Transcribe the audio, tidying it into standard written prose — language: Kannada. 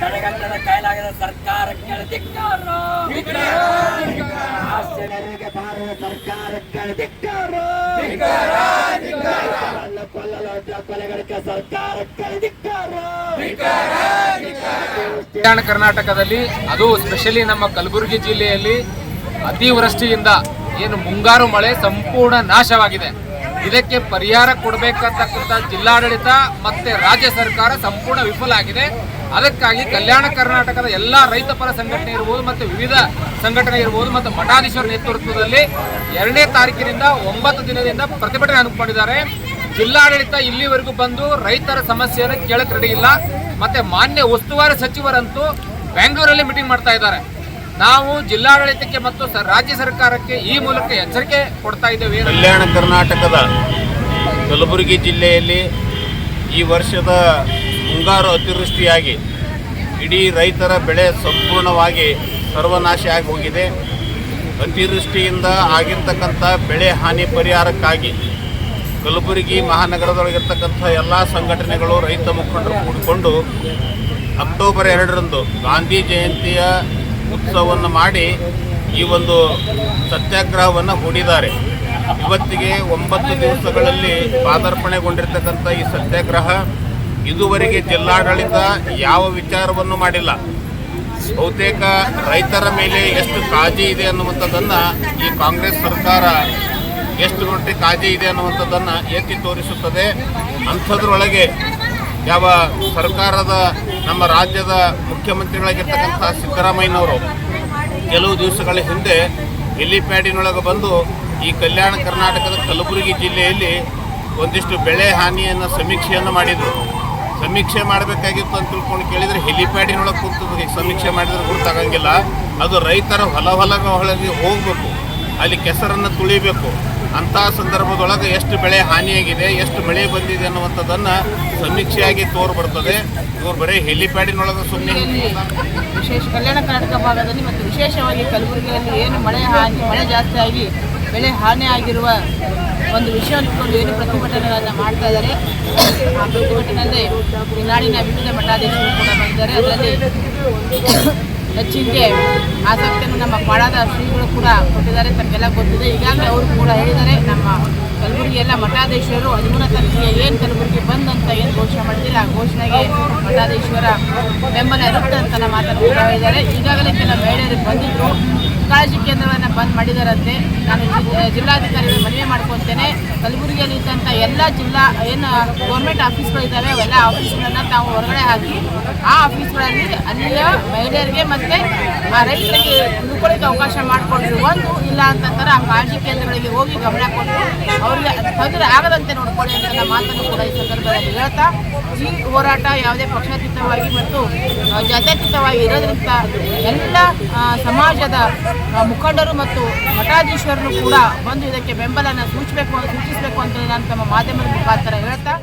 ತಡೆಗಟ್ಟದ ಕೈಲಾಗದ ಸರ್ಕಾರಕ್ಕೆ ಧಿಕ್ಕಾರ. ಆಸ್ತಿನರಿಗೆ ಬಾರುವ ಸರ್ಕಾರಕ್ಕೆ ಧಿಕ್ಕಾರ. ಕೊಲೆಗಳಿಗೆ ಸರ್ಕಾರಕ್ಕೆ ಧಿಕ್ಕಾರ. ಕಲ್ಯಾಣ ಕರ್ನಾಟಕದಲ್ಲಿ ಅದು ಸ್ಪೆಷಲಿ ನಮ್ಮ ಕಲಬುರಗಿ ಜಿಲ್ಲೆಯಲ್ಲಿ ಅತಿವೃಷ್ಟಿಯಿಂದ ಏನು ಮುಂಗಾರು ಮಳೆ ಸಂಪೂರ್ಣ ನಾಶವಾಗಿದೆ. ಇದಕ್ಕೆ ಪರಿಹಾರ ಕೊಡಬೇಕಂತಕ್ಕಂಥ ಜಿಲ್ಲಾಡಳಿತ ಮತ್ತೆ ರಾಜ್ಯ ಸರ್ಕಾರ ಸಂಪೂರ್ಣ ವಿಫಲ ಆಗಿದೆ. ಅದಕ್ಕಾಗಿ ಕಲ್ಯಾಣ ಕರ್ನಾಟಕದ ಎಲ್ಲ ರೈತ ಪರ ಸಂಘಟನೆ ಇರ್ಬೋದು ಮತ್ತು ವಿವಿಧ ಸಂಘಟನೆ ಇರ್ಬೋದು ಮತ್ತು ಮಠಾಧೀಶರ ನೇತೃತ್ವದಲ್ಲಿ 2ನೇ ತಾರೀಕಿನಿಂದ 9 ದಿನದಿಂದ ಪ್ರತಿಭಟನೆ ಹಮ್ಮಿಕೊಂಡಿದ್ದಾರೆ. ಜಿಲ್ಲಾಡಳಿತ ಇಲ್ಲಿವರೆಗೂ ಬಂದು ರೈತರ ಸಮಸ್ಯೆಯನ್ನು ಕೇಳಕ್ಕೆ ರೆಡಿ ಇಲ್ಲ. ಮತ್ತೆ ಮಾನ್ಯ ಉಸ್ತುವಾರಿ ಸಚಿವರಂತೂ ಬೆಂಗಳೂರಲ್ಲಿ ಮೀಟಿಂಗ್ ಮಾಡ್ತಾ ಇದ್ದಾರೆ. ನಾವು ಜಿಲ್ಲಾಡಳಿತಕ್ಕೆ ಮತ್ತು ರಾಜ್ಯ ಸರ್ಕಾರಕ್ಕೆ ಈ ಮೂಲಕ ಎಚ್ಚರಿಕೆ ಕೊಡ್ತಾ ಇದ್ದೇವೆ. ಕಲ್ಯಾಣ ಕರ್ನಾಟಕದ ಕಲಬುರಗಿ ಜಿಲ್ಲೆಯಲ್ಲಿ ಈ ವರ್ಷದ ಮುಂಗಾರು ಅತಿವೃಷ್ಟಿಯಾಗಿ ಇಡೀ ರೈತರ ಬೆಳೆ ಸಂಪೂರ್ಣವಾಗಿ ಸರ್ವನಾಶ ಆಗಿ ಹೋಗಿದೆ. ಅತಿವೃಷ್ಟಿಯಿಂದ ಆಗಿರ್ತಕ್ಕಂಥ ಬೆಳೆ ಹಾನಿ ಪರಿಹಾರಕ್ಕಾಗಿ ಕಲಬುರಗಿ ಮಹಾನಗರದೊಳಗಿರ್ತಕ್ಕಂಥ ಎಲ್ಲ ಸಂಘಟನೆಗಳು ರೈತ ಮುಖಂಡರು ಕೂಡಿಕೊಂಡು ಅಕ್ಟೋಬರ್ 2ರಂದು ಗಾಂಧಿ ಜಯಂತಿಯ ಉತ್ಸವವನ್ನು ಮಾಡಿ ಈ ಒಂದು ಸತ್ಯಾಗ್ರಹವನ್ನು ಹೂಡಿದ್ದಾರೆ. ಇವತ್ತಿಗೆ 9 ದಿವಸಗಳಲ್ಲಿ ಪಾದಾರ್ಪಣೆಗೊಂಡಿರ್ತಕ್ಕಂಥ ಈ ಸತ್ಯಾಗ್ರಹ ಇದುವರೆಗೆ ಜಿಲ್ಲಾಡಳಿತ ಯಾವ ವಿಚಾರವನ್ನು ಮಾಡಿಲ್ಲ. ಬಹುತೇಕ ರೈತರ ಮೇಲೆ ಎಷ್ಟು ಕಾಳಜಿ ಇದೆ ಅನ್ನುವಂಥದ್ದನ್ನು ಈ ಕಾಂಗ್ರೆಸ್ ಸರ್ಕಾರ ಎಷ್ಟು ಮಟ್ಟಿಗೆ ಕಾಳಜಿ ಇದೆ ಅನ್ನುವಂಥದ್ದನ್ನು ಎತ್ತಿ ತೋರಿಸುತ್ತದೆ. ಅಂಥದ್ರೊಳಗೆ ಯಾವ ಸರ್ಕಾರದ ನಮ್ಮ ರಾಜ್ಯದ ಮುಖ್ಯಮಂತ್ರಿಗಳಾಗಿರ್ತಕ್ಕಂಥ ಸಿದ್ದರಾಮಯ್ಯನವರು ಕೆಲವು ದಿವಸಗಳ ಹಿಂದೆ ಹೆಲಿಪ್ಯಾಡಿನೊಳಗೆ ಬಂದು ಈ ಕಲ್ಯಾಣ ಕರ್ನಾಟಕದ ಕಲಬುರಗಿ ಜಿಲ್ಲೆಯಲ್ಲಿ ಒಂದಿಷ್ಟು ಬೆಳೆ ಹಾನಿಯನ್ನು ಸಮೀಕ್ಷೆಯನ್ನು ಮಾಡಿದರು. ಸಮೀಕ್ಷೆ ಮಾಡಬೇಕಾಗಿತ್ತು ಅಂತ ತಿಳ್ಕೊಂಡು ಕೇಳಿದರೆ ಹೆಲಿಪ್ಯಾಡಿನೊಳಗೆ ಕೂತು ಸಮೀಕ್ಷೆ ಮಾಡಿದರೆ ಗೊತ್ತಾಗಂಗಿಲ್ಲ. ಅದು ರೈತರ ಹೊಲಗಳಿಗೆ ಹೋಗಬೇಕು, ಅಲ್ಲಿ ಕೆಸರನ್ನು ತುಳಿಬೇಕು. ಅಂಥ ಸಂದರ್ಭದೊಳಗೆ ಎಷ್ಟು ಬೆಳೆ ಹಾನಿಯಾಗಿದೆ, ಎಷ್ಟು ಮಳೆ ಬಂದಿದೆ ಅನ್ನುವಂಥದ್ದನ್ನು ಸಮೀಕ್ಷೆಯಾಗಿ ಬರ್ತದೆ. ಇವರು ಬರೀ ಹೆಲಿಪ್ಯಾಡಿನೊಳಗೆ ಸುಮ್ಮನೆ ವಿಶೇಷ ಕಲ್ಯಾಣ ಕರ್ನಾಟಕ ಭಾಗದಲ್ಲಿ ಮತ್ತು ವಿಶೇಷವಾಗಿ ಕಲಬುರಗಿಯಲ್ಲಿ ಏನು ಮಳೆ ಜಾಸ್ತಿ ಆಗಿ ಬೆಳೆ ಹಾನಿ ಆಗಿರುವ ಒಂದು ವಿಷಯವನ್ನು ಇಟ್ಕೊಂಡು ಏನು ಪ್ರತಿಭಟನೆಗಳನ್ನು ಮಾಡ್ತಾ ಇದ್ದಾರೆ. ಆ ಪ್ರತಿಭಟನೆಯಲ್ಲಿ ಈ ನಾಡಿನ ವಿವಿಧ ಮಠಾಧೀಶರು ಕೂಡ ಬಂದಿದ್ದಾರೆ. ಅದರಲ್ಲಿ ಹೆಚ್ಚಿಗೆ ಆಸಕ್ತಿಯನ್ನು ನಮ್ಮ ಪಾಡಾದ ಶ್ರೀಗಳು ಕೂಡ ಕೊಟ್ಟಿದ್ದಾರೆ. ತಮಗೆಲ್ಲ ಗೊತ್ತಿದೆ. ಈಗಾಗಲೇ ಅವರು ಕೂಡ ಹೇಳಿದ್ದಾರೆ, ನಮ್ಮ ಕಲಬುರಗಿ ಎಲ್ಲ ಮಠಾಧೀಶರು 13ನೇ ತಾರೀಕಿಗೆ ಏನು ಕಲಬುರಗಿ ಬಂದಂತ ಏನು ಘೋಷಣೆ ಮಾಡಿದರೆ ಆ ಘೋಷಣೆಗೆ ಮಠಾಧೀಶರ ಬೆಂಬಲ ಇರುತ್ತೆ ಅಂತ ನಮ್ಮ ಮಾತನ್ನು ಕೂಡ ಹೇಳಿದ್ದಾರೆ. ಈಗಾಗಲೇ ಕೆಲ ಮಹಿಳೆಯರು ಬಂದಿದ್ದರು, ಕಾಳಜಿ ಕೇಂದ್ರಗಳನ್ನು ಬಂದ್ ಮಾಡಿದಾರಂತೆ. ನಾನು ಜಿಲ್ಲಾಧಿಕಾರಿಗಳು ಮನವಿ ಮಾಡ್ಕೊತೇನೆ, ಕಲಬುರಗಿಯಲ್ಲಿ ಇದ್ದಂಥ ಎಲ್ಲ ಜಿಲ್ಲಾ ಏನು ಗೌರ್ಮೆಂಟ್ ಆಫೀಸ್ಗಳಿದ್ದಾವೆ ಅವೆಲ್ಲ ಆಫೀಸ್ಗಳನ್ನು ತಾವು ಹೊರಗಡೆ ಹಾಕಿ ಆ ಆಫೀಸ್ಗಳಲ್ಲಿ ಅಲ್ಲಿಯ ಮಹಿಳೆಯರಿಗೆ ಮತ್ತು ಆ ರೈತರಿಗೆ ಉಳ್ಕೊಳ್ಳಿಕ್ಕೆ ಅವಕಾಶ ಮಾಡಿಕೊಡ್ರಿ. ಒಂದು ಇಲ್ಲ ಅಂತಂದ್ರೆ ಆ ಕಾಳಜಿ ಕೇಂದ್ರಗಳಿಗೆ ಹೋಗಿ ಗಮನ ಕೊಟ್ಟು ಅವರಿಗೆ ತೊಂದರೆ ಆಗದಂತೆ ನೋಡ್ಕೊಳ್ಳಿ ಅಂತ ನಮ್ಮ ಮಾತನ್ನು ಕೂಡ ಈ ಸಂದರ್ಭದಲ್ಲಿ ಹೇಳ್ತಾ, ಈ ಹೋರಾಟ ಯಾವುದೇ ಪಕ್ಷಾತೀತವಾಗಿ ಮತ್ತು ಜಾತ್ಯತೀತವಾಗಿ ಇರೋದ್ರಿಂದ ಎಲ್ಲ ಸಮಾಜದ ಮುಖಂಡರು ಮತ್ತು ಮಠಾಧೀಶರನ್ನು ಕೂಡ ಬಂದು ಇದಕ್ಕೆ ಬೆಂಬಲನ ಸೂಚಿಸಬೇಕು ಅಂತ ನಾನು ತಮ್ಮ ಮಾಧ್ಯಮದ ಮುಖಾಂತರ ಹೇಳ್ತಾ